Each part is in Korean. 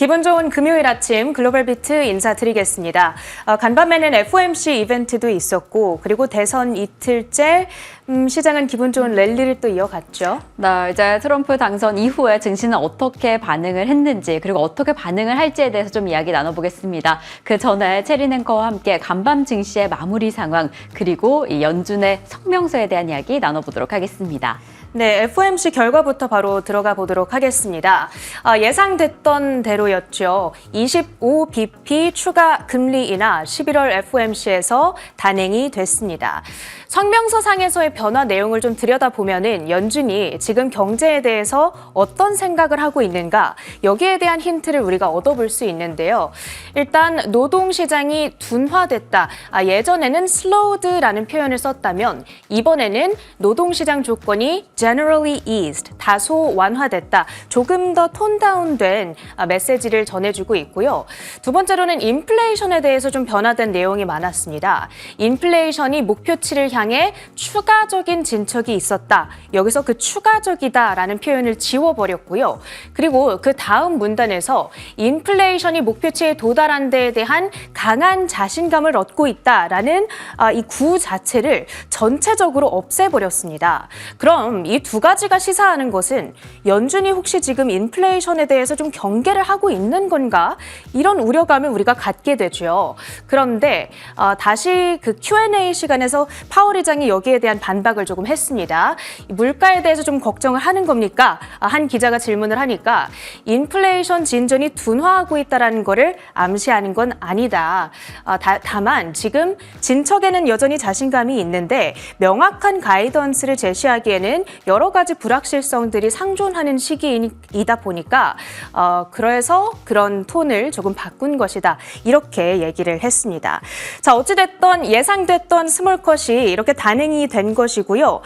기분 좋은 금요일 아침 글로벌 비트 인사드리겠습니다. 간밤에는 FOMC 이벤트도 있었고 그리고 대선 이틀째 시장은 기분 좋은 랠리를 또 이어갔죠. 네, 이제 트럼프 당선 이후에 증시는 어떻게 반응을 했는지 그리고 어떻게 반응을 할지에 대해서 좀 이야기 나눠보겠습니다. 그 전에 체린 앵커와 함께 간밤 증시의 마무리 상황 그리고 이 연준의 성명서에 대한 이야기 나눠보도록 하겠습니다. 네, FOMC 결과부터 바로 들어가 보도록 하겠습니다. 예상됐던 대로였죠. 25bp 추가 금리 인하 11월 FOMC에서 단행이 됐습니다. 성명서상에서의 변화 내용을 좀 들여다보면은 연준이 지금 경제에 대해서 어떤 생각을 하고 있는가 여기에 대한 힌트를 우리가 얻어볼 수 있는데요. 일단 노동시장이 둔화됐다. 예전에는 slowed라는 표현을 썼다면 이번에는 노동시장 조건이 generally eased, 다소 완화됐다. 조금 더 톤 다운된 메시지를 전해주고 있고요. 두 번째로는 인플레이션에 대해서 좀 변화된 내용이 많았습니다. 인플레이션이 목표치를 향해 추가적인 진척이 있었다. 여기서 그 추가적이다라는 표현을 지워버렸고요. 그리고 그 다음 문단에서 인플레이션이 목표치에 도달한 데에 대한 강한 자신감을 얻고 있다라는 이 구 자체를 전체적으로 없애버렸습니다. 그럼 이 두 가지가 시사하는 것은 연준이 혹시 지금 인플레이션에 대해서 좀 경계를 하고 있는 건가? 이런 우려감을 우리가 갖게 되죠. 그런데 다시 그 Q&A 시간에서 파월 의장이 여기에 대한 반박을 조금 했습니다. 물가에 대해서 좀 걱정을 하는 겁니까? 한 기자가 질문을 하니까 인플레이션 진전이 둔화하고 있다는 거를 암시하는 건 아니다. 다만 지금 진척에는 여전히 자신감이 있는데 명확한 가이던스를 제시하기에는 여러 가지 불확실성들이 상존하는 시기이다 보니까 그래서 그런 톤을 조금 바꾼 것이다. 이렇게 얘기를 했습니다. 자, 어찌됐던 예상됐던 스몰컷이 이렇게 단행이 된 것이고요.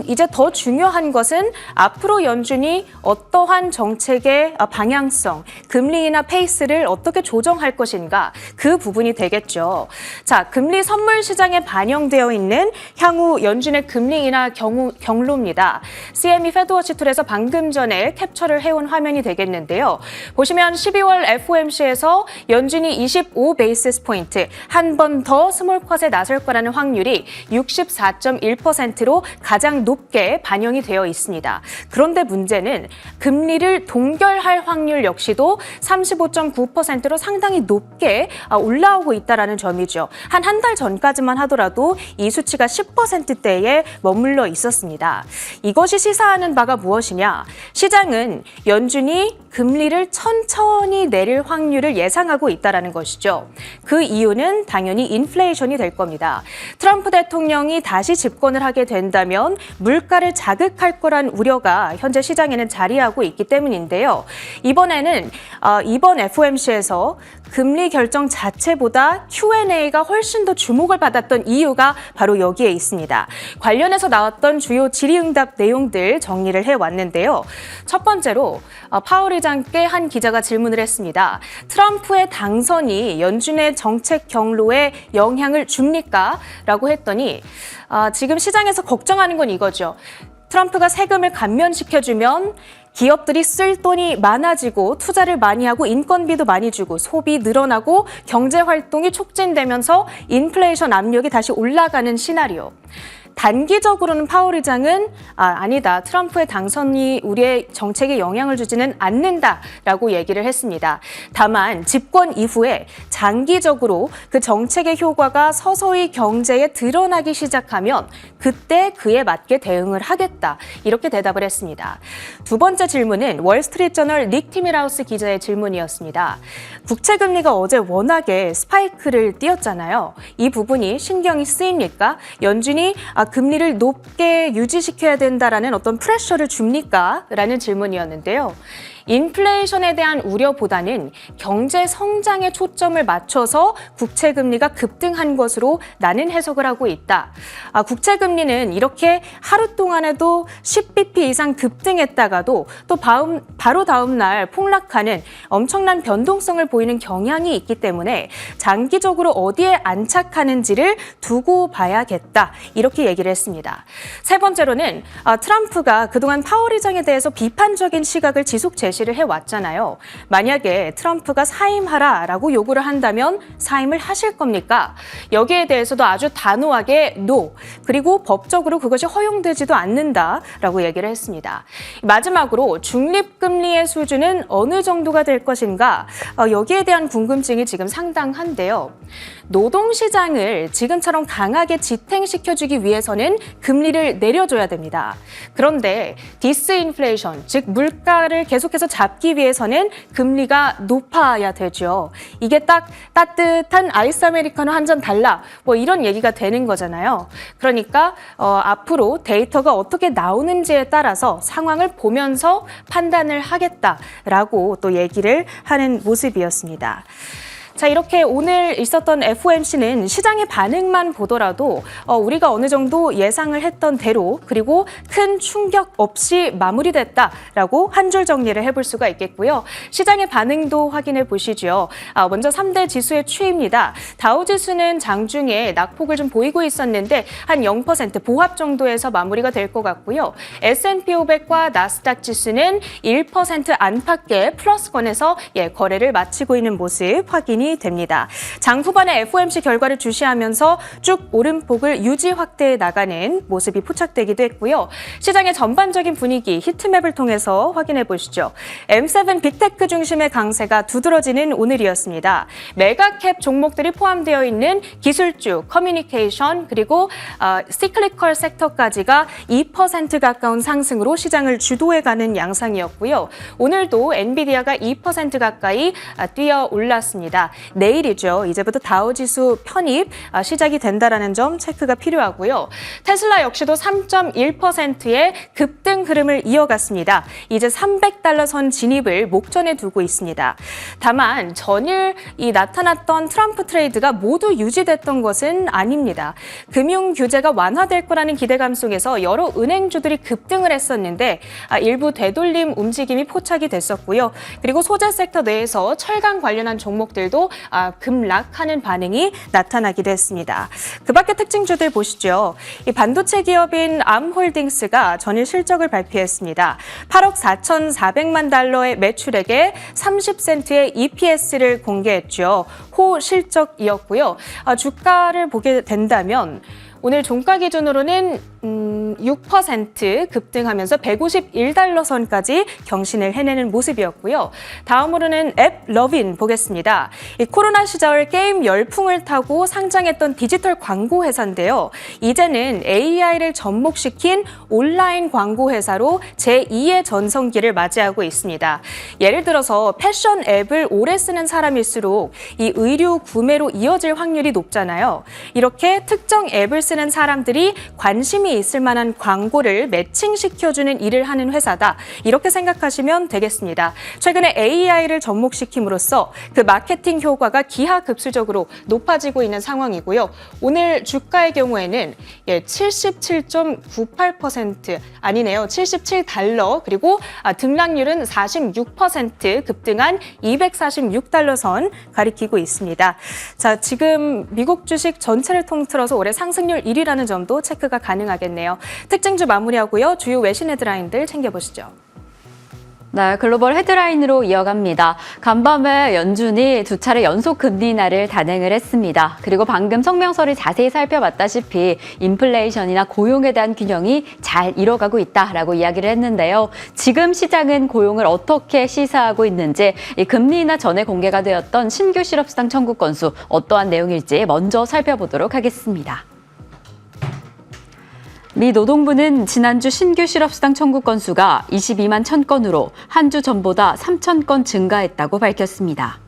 이제 더 중요한 것은 앞으로 연준이 어떠한 정책의 방향성, 금리 인하 페이스를 어떻게 조정할 것인가 그 부분이 되겠죠. 자, 금리 선물 시장에 반영되어 있는 향후 연준의 금리 인하 경로입니다. CME 패드워치 툴에서 방금 전에 캡처를 해온 화면이 되겠는데요. 보시면 12월 FOMC에서 연준이 25베이시스 포인트 한 번 더 스몰컷에 나설 거라는 확률이 64.1%로 가장 높게 반영이 되어 있습니다. 그런데 문제는 금리를 동결할 확률 역시도 35.9%로 상당히 높게 올라오고 있다는 점이죠. 한 달 전까지만 하더라도 이 수치가 10%대에 머물러 있었습니다. 이것이 시사하는 바가 무엇이냐? 시장은 연준이 금리를 천천히 내릴 확률을 예상하고 있다는 것이죠. 그 이유는 당연히 인플레이션이 될 겁니다. 트럼프 대통령이 다시 집권을 하게 된다면 물가를 자극할 거란 우려가 현재 시장에는 자리하고 있기 때문인데요. 이번에는 이번 FOMC에서 금리 결정 자체보다 Q&A가 훨씬 더 주목을 받았던 이유가 바로 여기에 있습니다. 관련해서 나왔던 주요 질의응답 내용들 정리를 해왔는데요. 첫 번째로 파월 의장께 한 기자가 질문을 했습니다. 트럼프의 당선이 연준의 정책 경로에 영향을 줍니까? 라고 했더니 지금 시장에서 걱정하는 건 이거죠. 트럼프가 세금을 감면시켜주면 기업들이 쓸 돈이 많아지고 투자를 많이 하고 인건비도 많이 주고 소비 늘어나고 경제 활동이 촉진되면서 인플레이션 압력이 다시 올라가는 시나리오. 단기적으로는 파월 의장은 아니다. 트럼프의 당선이 우리의 정책에 영향을 주지는 않는다라고 얘기를 했습니다. 다만 집권 이후에 장기적으로 그 정책의 효과가 서서히 경제에 드러나기 시작하면 그때 그에 맞게 대응을 하겠다. 이렇게 대답을 했습니다. 두 번째 질문은 월스트리트저널 닉 티밀하우스 기자의 질문이었습니다. 국채금리가 어제 워낙에 스파이크를 띄었잖아요. 이 부분이 신경이 쓰입니까? 연준이 금리를 높게 유지시켜야 된다라는 어떤 프레셔를 줍니까? 라는 질문이었는데요. 인플레이션에 대한 우려보다는 경제 성장에 초점을 맞춰서 국채금리가 급등한 것으로 나는 해석을 하고 있다. 국채금리는 이렇게 하루 동안에도 10bp 이상 급등했다가도 또 바로 다음 날 폭락하는 엄청난 변동성을 보이는 경향이 있기 때문에 장기적으로 어디에 안착하는지를 두고 봐야겠다. 이렇게 얘기를 했습니다. 세 번째로는 트럼프가 그동안 파월 의장에 대해서 비판적인 시각을 지속 제시했습니다. 제시를 해왔잖아요. 만약에 트럼프가 사임하라라고 요구를 한다면 사임을 하실 겁니까? 여기에 대해서도 아주 단호하게 no, 그리고 법적으로 그것이 허용되지도 않는다라고 얘기를 했습니다. 마지막으로 중립금리의 수준은 어느 정도가 될 것인가? 여기에 대한 궁금증이 지금 상당한데요. 노동시장을 지금처럼 강하게 지탱시켜주기 위해서는 금리를 내려줘야 됩니다. 그런데 디스인플레이션, 즉 물가를 계속해서 잡기 위해서는 금리가 높아야 되죠. 이게 딱 따뜻한 아이스 아메리카노 한 잔 달라, 뭐 이런 얘기가 되는 거잖아요. 그러니까 앞으로 데이터가 어떻게 나오는지에 따라서 상황을 보면서 판단을 하겠다라고 또 얘기를 하는 모습이었습니다. 자, 이렇게 오늘 있었던 FOMC는 시장의 반응만 보더라도 우리가 어느 정도 예상을 했던 대로 그리고 큰 충격 없이 마무리됐다라고 한 줄 정리를 해볼 수가 있겠고요. 시장의 반응도 확인해 보시죠. 먼저 3대 지수의 추이입니다. 다우지수는 장중에 낙폭을 좀 보이고 있었는데 한 0% 보합 정도에서 마무리가 될 것 같고요. S&P 500과 나스닥 지수는 1% 안팎의 플러스권에서 거래를 마치고 있는 모습 확인이 됩니다. 장 후반에 FOMC 결과를 주시하면서 쭉 오름폭을 유지 확대해 나가는 모습이 포착되기도 했고요. 시장의 전반적인 분위기 히트맵을 통해서 확인해 보시죠. M7 빅테크 중심의 강세가 두드러지는 오늘이었습니다. 메가캡 종목들이 포함되어 있는 기술주, 커뮤니케이션 그리고 시클리컬 섹터까지가 2% 가까운 상승으로 시장을 주도해가는 양상이었고요. 오늘도 엔비디아가 2% 가까이 뛰어 올랐습니다. 내일이죠. 이제부터 다우지수 편입 시작이 된다라는 점 체크가 필요하고요. 테슬라 역시도 3.1%의 급등 흐름을 이어갔습니다. 이제 $300 선 진입을 목전에 두고 있습니다. 다만 전일 나타났던 트럼프 트레이드가 모두 유지됐던 것은 아닙니다. 금융 규제가 완화될 거라는 기대감 속에서 여러 은행주들이 급등을 했었는데 일부 되돌림 움직임이 포착이 됐었고요. 그리고 소재 섹터 내에서 철강 관련한 종목들도 급락하는 반응이 나타나기도 했습니다. 그 밖에 특징주들 보시죠. 이 반도체 기업인 암홀딩스가 전일 실적을 발표했습니다. 8억 4,400만 달러의 매출액에 30센트의 EPS를 공개했죠. 호실적이었고요. 주가를 보게 된다면 오늘 종가 기준으로는 6% 급등하면서 $151 선까지 경신을 해내는 모습이었고요. 다음으로는 앱러빈 보겠습니다. 이 코로나 시절 게임 열풍을 타고 상장했던 디지털 광고 회사인데요. 이제는 AI를 접목시킨 온라인 광고 회사로 제2의 전성기를 맞이하고 있습니다. 예를 들어서 패션 앱을 오래 쓰는 사람일수록 이 의류 구매로 이어질 확률이 높잖아요. 이렇게 특정 앱을 쓰는 사람들이 관심이 있을 만한 광고를 매칭시켜주는 일을 하는 회사다. 이렇게 생각하시면 되겠습니다. 최근에 AI를 접목시킴으로써 그 마케팅 효과가 기하급수적으로 높아지고 있는 상황이고요. 오늘 주가의 경우에는 77.98% 아니네요. $77 그리고 등락률은 46% 급등한 $246 선 가리키고 있습니다. 자, 지금 미국 주식 전체를 통틀어서 올해 상승률 1위라는 점도 체크가 가능하겠네요. 특징주 마무리하고요. 주요 외신 헤드라인들 챙겨보시죠. 네, 글로벌 헤드라인으로 이어갑니다. 간밤에 연준이 두 차례 연속 금리 인하를 단행을 했습니다. 그리고 방금 성명서를 자세히 살펴봤다시피 인플레이션이나 고용에 대한 균형이 잘 이뤄가고 있다라고 이야기를 했는데요. 지금 시장은 고용을 어떻게 시사하고 있는지 이 금리 인하 전에 공개가 되었던 신규 실업수당 청구 건수 어떠한 내용일지 먼저 살펴보도록 하겠습니다. 미 노동부는 지난주 신규 실업수당 청구 건수가 22만 1,000건으로 한 주 전보다 3,000건 증가했다고 밝혔습니다.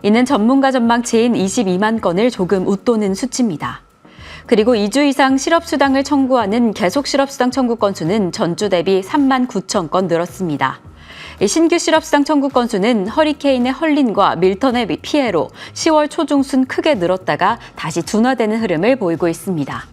이는 전문가 전망치인 22만 건을 조금 웃도는 수치입니다. 그리고 2주 이상 실업수당을 청구하는 계속 실업수당 청구 건수는 전주 대비 3만 9천 건 늘었습니다. 신규 실업수당 청구 건수는 허리케인의 헐린과 밀턴의 피해로 10월 초 중순 크게 늘었다가 다시 둔화되는 흐름을 보이고 있습니다.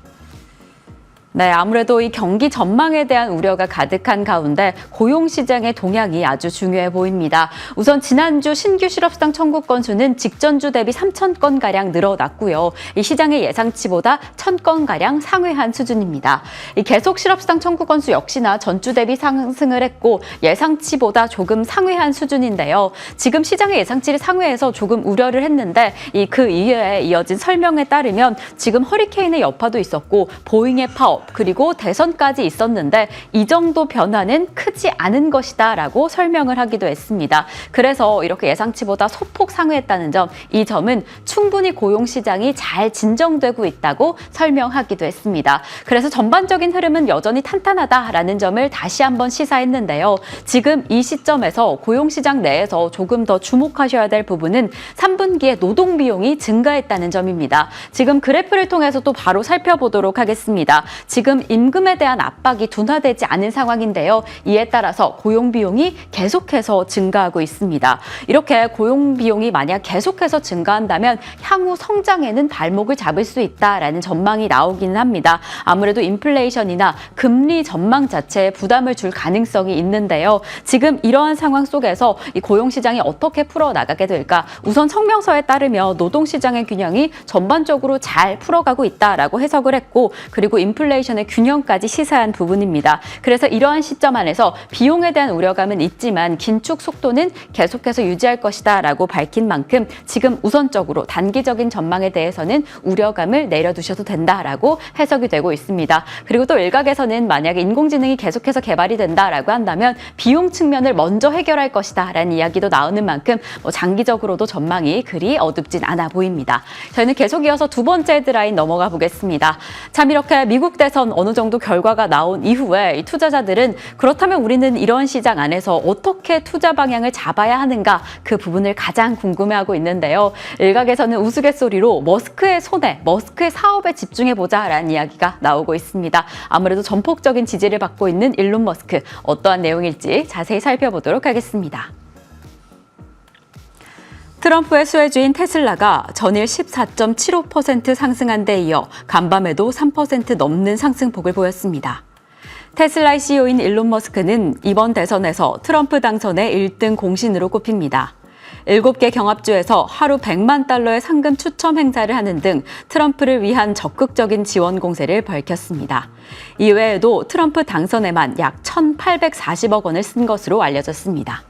네, 아무래도 이 경기 전망에 대한 우려가 가득한 가운데 고용 시장의 동향이 아주 중요해 보입니다. 우선 지난주 신규 실업수당 청구 건수는 직전주 대비 3,000건가량 늘어났고요. 이 시장의 예상치보다 1,000건가량 상회한 수준입니다. 이 계속 실업수당 청구 건수 역시나 전주 대비 상승을 했고 예상치보다 조금 상회한 수준인데요. 지금 시장의 예상치를 상회해서 조금 우려를 했는데 그 이후에 이어진 설명에 따르면 지금 허리케인의 여파도 있었고 보잉의 파업 그리고 대선까지 있었는데 이 정도 변화는 크지 않은 것이다라고 설명을 하기도 했습니다. 그래서 이렇게 예상치보다 소폭 상회했다는 점, 이 점은 충분히 고용시장이 잘 진정되고 있다고 설명하기도 했습니다. 그래서 전반적인 흐름은 여전히 탄탄하다라는 점을 다시 한번 시사했는데요. 지금 이 시점에서 고용시장 내에서 조금 더 주목하셔야 될 부분은 3분기에 노동비용이 증가했다는 점입니다. 지금 그래프를 통해서 또 바로 살펴보도록 하겠습니다. 지금 임금에 대한 압박이 둔화되지 않은 상황인데요. 이에 따라서 고용비용이 계속해서 증가하고 있습니다. 이렇게 고용비용이 만약 계속해서 증가한다면 향후 성장에는 발목을 잡을 수 있다라는 전망이 나오기는 합니다. 아무래도 인플레이션이나 금리 전망 자체에 부담을 줄 가능성이 있는데요. 지금 이러한 상황 속에서 이 고용시장이 어떻게 풀어나가게 될까? 우선 성명서에 따르면 노동시장의 균형이 전반적으로 잘 풀어가고 있다라고 해석을 했고, 그리고 인플레이션의 균형까지 시사한 부분입니다. 그래서 이러한 시점 안에서 비용에 대한 우려감은 있지만 긴축 속도는 계속해서 유지할 것이다라고 밝힌 만큼 지금 우선적으로 단기적인 전망에 대해서는 우려감을 내려두셔도 된다라고 해석이 되고 있습니다. 그리고 또 일각에서는 만약에 인공지능이 계속해서 개발이 된다라고 한다면 비용 측면을 먼저 해결할 것이다라는 이야기도 나오는 만큼 장기적으로도 전망이 그리 어둡진 않아 보입니다. 저희는 계속 이어서 두 번째 헤드라인 넘어가 보겠습니다. 참 이렇게 미국 대선 어느 정도 결과가 나온 이후에 이 투자자들은 그렇다면 우리는 이런 시장 안에서 어떻게 투자 방향을 잡아야 하는가, 그 부분을 가장 궁금해하고 있는데요. 일각에서는 우스갯소리로 머스크의 손에, 머스크의 사업에 집중해보자라는 이야기가 나오고 있습니다. 아무래도 전폭적인 지지를 받고 있는 일론 머스크, 어떠한 내용일지 자세히 살펴보도록 하겠습니다. 트럼프의 수혜주인 테슬라가 전일 14.75% 상승한 데 이어 간밤에도 3% 넘는 상승폭을 보였습니다. 테슬라의 CEO인 일론 머스크는 이번 대선에서 트럼프 당선의 1등 공신으로 꼽힙니다. 7개 경합주에서 하루 100만 달러의 상금 추첨 행사를 하는 등 트럼프를 위한 적극적인 지원 공세를 밝혔습니다. 이외에도 트럼프 당선에만 약 1,840억 원을 쓴 것으로 알려졌습니다.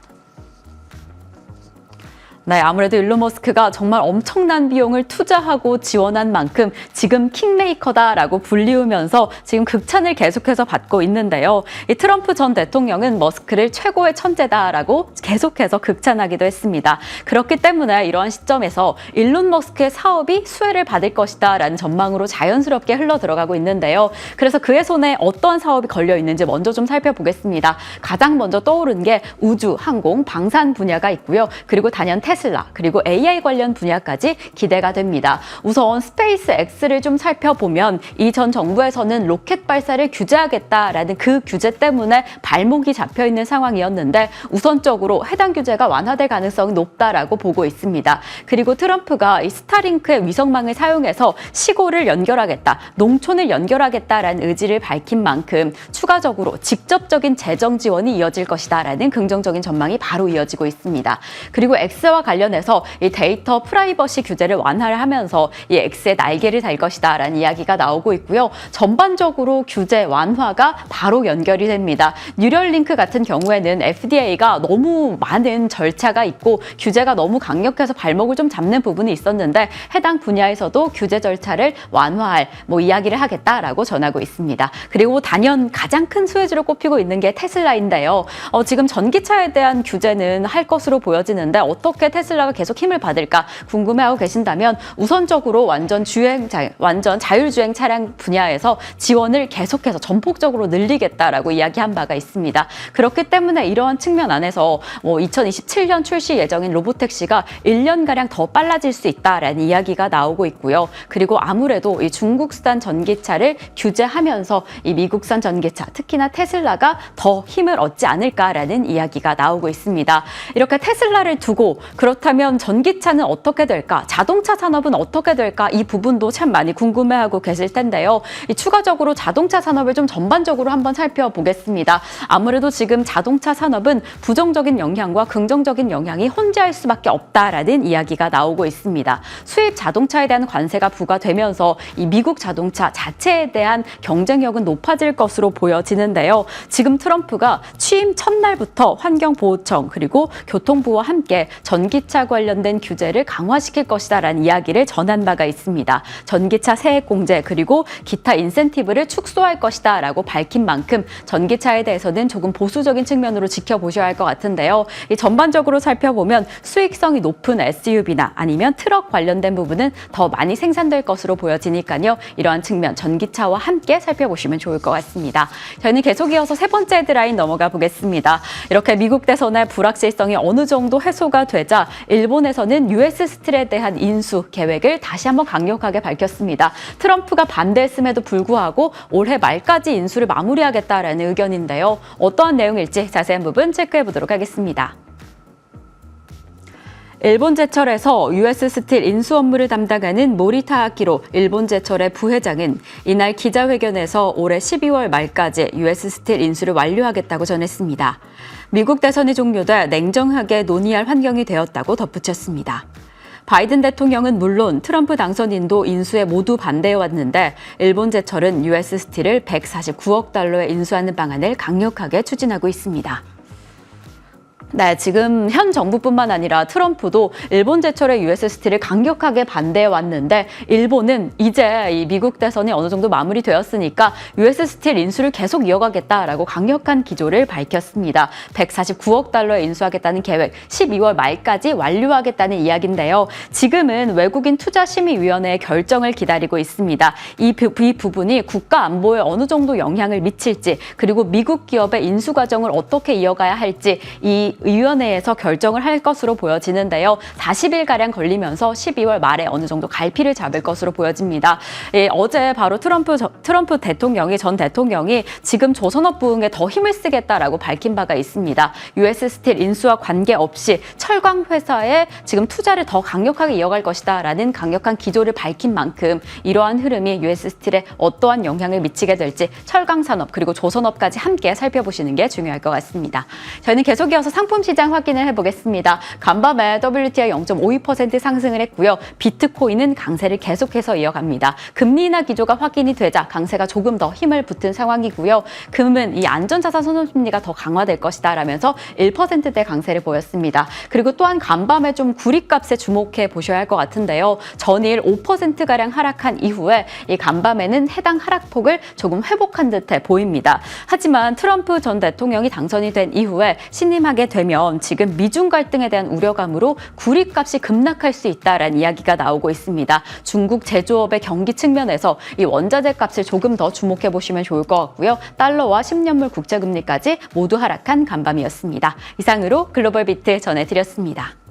네, 아무래도 일론 머스크가 정말 엄청난 비용을 투자하고 지원한 만큼 지금 킹메이커다라고 불리우면서 지금 극찬을 계속해서 받고 있는데요. 이 트럼프 전 대통령은 머스크를 최고의 천재다라고 계속해서 극찬하기도 했습니다. 그렇기 때문에 이러한 시점에서 일론 머스크의 사업이 수혜를 받을 것이다라는 전망으로 자연스럽게 흘러 들어가고 있는데요. 그래서 그의 손에 어떤 사업이 걸려 있는지 먼저 좀 살펴보겠습니다. 가장 먼저 떠오른 게 우주, 항공, 방산 분야가 있고요. 그리고 단연 테슬라, 그리고 AI 관련 분야까지 기대가 됩니다. 우선 스페이스 X를 좀 살펴보면 이전 정부에서는 로켓 발사를 규제하겠다라는 그 규제 때문에 발목이 잡혀 있는 상황이었는데 우선적으로 해당 규제가 완화될 가능성이 높다라고 보고 있습니다. 그리고 트럼프가 이 스타링크의 위성망을 사용해서 시골을 연결하겠다, 농촌을 연결하겠다라는 의지를 밝힌 만큼 추가적으로 직접적인 재정 지원이 이어질 것이다라는 긍정적인 전망이 바로 이어지고 있습니다. 그리고 X와 관련해서 이 데이터 프라이버시 규제를 완화를 하면서 이 X의 날개를 달 것이다라는 이야기가 나오고 있고요. 전반적으로 규제 완화가 바로 연결이 됩니다. 뉴럴링크 같은 경우에는 FDA가 너무 많은 절차가 있고 규제가 너무 강력해서 발목을 좀 잡는 부분이 있었는데 해당 분야에서도 규제 절차를 완화할 이야기를 하겠다라고 전하고 있습니다. 그리고 단연 가장 큰 수혜주로 꼽히고 있는 게 테슬라인데요. 지금 전기차에 대한 규제는 할 것으로 보여지는데 어떻게 테슬라가 계속 힘을 받을까 궁금해하고 계신다면 우선적으로 완전 자율주행 차량 분야에서 지원을 계속해서 전폭적으로 늘리겠다라고 이야기한 바가 있습니다. 그렇기 때문에 이러한 측면 안에서 2027년 출시 예정인 로보택시가 1년가량 더 빨라질 수 있다라는 이야기가 나오고 있고요. 그리고 아무래도 이 중국산 전기차를 규제하면서 이 미국산 전기차, 특히나 테슬라가 더 힘을 얻지 않을까라는 이야기가 나오고 있습니다. 이렇게 테슬라를 두고 그렇다면 전기차는 어떻게 될까? 자동차 산업은 어떻게 될까? 이 부분도 참 많이 궁금해하고 계실 텐데요. 추가적으로 자동차 산업을 좀 전반적으로 한번 살펴보겠습니다. 아무래도 지금 자동차 산업은 부정적인 영향과 긍정적인 영향이 혼재할 수밖에 없다라는 이야기가 나오고 있습니다. 수입 자동차에 대한 관세가 부과되면서 이 미국 자동차 자체에 대한 경쟁력은 높아질 것으로 보여지는데요. 지금 트럼프가 취임 첫날부터 환경보호청 그리고 교통부와 함께 전기차 관련된 규제를 강화시킬 것이다라는 이야기를 전한 바가 있습니다. 전기차 세액 공제 그리고 기타 인센티브를 축소할 것이다라고 밝힌 만큼 전기차에 대해서는 조금 보수적인 측면으로 지켜보셔야 할 것 같은데요. 이 전반적으로 살펴보면 수익성이 높은 SUV나 아니면 트럭 관련된 부분은 더 많이 생산될 것으로 보여지니까요. 이러한 측면 전기차와 함께 살펴보시면 좋을 것 같습니다. 저희는 계속 이어서 세 번째 헤드라인 넘어가 보겠습니다. 이렇게 미국 대선의 불확실성이 어느 정도 해소가 되자 일본에서는 US 스틸에 대한 인수 계획을 다시 한번 강력하게 밝혔습니다. 트럼프가 반대했음에도 불구하고 올해 말까지 인수를 마무리하겠다라는 의견인데요. 어떠한 내용일지 자세한 부분 체크해 보도록 하겠습니다. 일본제철에서 US 스틸 인수 업무를 담당하는 모리타 아키로 일본제철의 부회장은 이날 기자회견에서 올해 12월 말까지 US 스틸 인수를 완료하겠다고 전했습니다. 미국 대선이 종료돼 냉정하게 논의할 환경이 되었다고 덧붙였습니다. 바이든 대통령은 물론 트럼프 당선인도 인수에 모두 반대해왔는데 일본제철은 US 스틸을 149억 달러에 인수하는 방안을 강력하게 추진하고 있습니다. 네, 지금 현 정부뿐만 아니라 트럼프도 일본 제철의 US 스틸을 강력하게 반대해 왔는데 일본은 이제 이 미국 대선이 어느 정도 마무리되었으니까 US 스틸 인수를 계속 이어가겠다라고 강력한 기조를 밝혔습니다. 149억 달러에 인수하겠다는 계획 12월 말까지 완료하겠다는 이야기인데요. 지금은 외국인 투자심의위원회의 결정을 기다리고 있습니다. 이 부분이 국가 안보에 어느 정도 영향을 미칠지 그리고 미국 기업의 인수 과정을 어떻게 이어가야 할지 이 위원회에서 결정을 할 것으로 보여지는데요. 40일가량 걸리면서 12월 말에 어느 정도 갈피를 잡을 것으로 보여집니다. 어제 바로 트럼프 대통령이 전 대통령이 지금 조선업 부흥에 더 힘을 쓰겠다라고 밝힌 바가 있습니다. US 스틸 인수와 관계없이 철강 회사에 지금 투자를 더 강력하게 이어갈 것이다라는 강력한 기조를 밝힌 만큼 이러한 흐름이 US 스틸에 어떠한 영향을 미치게 될지 철강 산업 그리고 조선업까지 함께 살펴보시는 게 중요할 것 같습니다. 저희는 계속 이어서 상품 시장 확인을 해보겠습니다. 간밤에 WTI 0.52% 상승을 했고요. 비트코인은 강세를 계속해서 이어갑니다. 금리 인하 기조가 확인이 되자 강세가 조금 더 힘을 붙은 상황이고요. 금은 이 안전자산 선호 심리가 더 강화될 것이다 라면서 1%대 강세를 보였습니다. 그리고 또한 간밤에 좀 구리값에 주목해 보셔야 할 것 같은데요. 전일 5%가량 하락한 이후에 이 간밤에는 해당 하락폭을 조금 회복한 듯해 보입니다. 하지만 트럼프 전 대통령이 당선이 된 이후에 신임하게 되면 지금 미중 갈등에 대한 우려감으로 구리값이 급락할 수 있다라는 이야기가 나오고 있습니다. 중국 제조업의 경기 측면에서 이 원자재 값을 조금 더 주목해 보시면 좋을 것 같고요. 달러와 10년물 국제금리까지 모두 하락한 간밤이었습니다. 이상으로 글로벌 비트 전해드렸습니다.